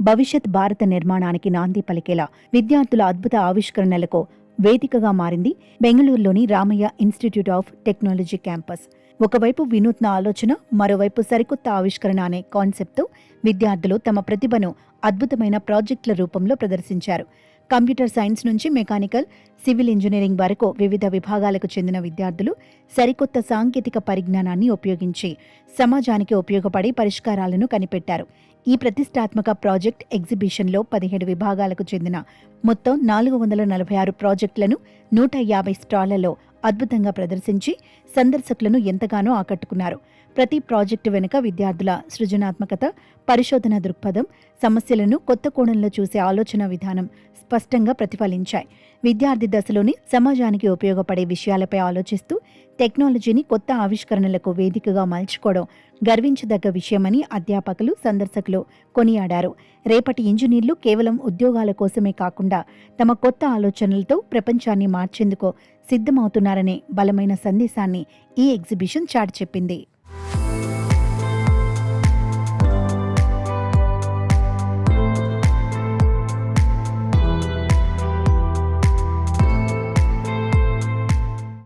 భవిష్యత్ భారత నిర్మాణానికి నాంది పలికేలా విద్యార్థుల అద్భుత ఆవిష్కరణలకు వేదికగా మారింది బెంగళూరులోని Ramaiah institute of technology campus. ఒకవైపు వినూత్న ఆలోచన, మరోవైపు సరికొత్త ఆవిష్కరణ అనే కాన్సెప్ట్తో విద్యార్థులు తమ ప్రతిభను అద్భుతమైన ప్రాజెక్టుల రూపంలో ప్రదర్శించారు. కంప్యూటర్ సైన్స్ నుంచి మెకానికల్, సివిల్ ఇంజనీరింగ్ వరకు వివిధ విభాగాలకు చెందిన విద్యార్థులు సరికొత్త సాంకేతిక పరిజ్ఞానాన్ని ఉపయోగించి సమాజానికి ఉపయోగపడే పరిష్కారాలను కనిపెట్టారు. ఈ ప్రతిష్టాత్మక ప్రాజెక్ట్ ఎగ్జిబిషన్లో 17 విభాగాలకు చెందిన మొత్తం 446 ప్రాజెక్టులను 150 స్టాళ్లలో అద్భుతంగా ప్రదర్శించి సందర్శకులను ఎంతగానో ఆకట్టుకున్నారు. ప్రతి ప్రాజెక్టు వెనుక విద్యార్థుల సృజనాత్మకత, పరిశోధన దృక్పథం, సమస్యలను కొత్త కోణంలో చూసే ఆలోచన విధానం స్పష్టంగా ప్రతిఫలించాయి. విద్యార్థి దశలోని సమాజానికి ఉపయోగపడే విషయాలపై ఆలోచిస్తూ టెక్నాలజీని కొత్త ఆవిష్కరణలకు వేదికగా మలుచుకోవడం గర్వించదగ్గ విషయమని అధ్యాపకులు, సందర్శకులు కొనియాడారు. రేపటి ఇంజనీర్లు కేవలం ఉద్యోగాల కోసమే కాకుండా తమ కొత్త ఆలోచనలతో ప్రపంచాన్ని మార్చేందుకు సిద్ధమవుతున్నారనే బలమైన సందేశాన్ని ఈ ఎగ్జిబిషన్ చాటి చెప్పింది.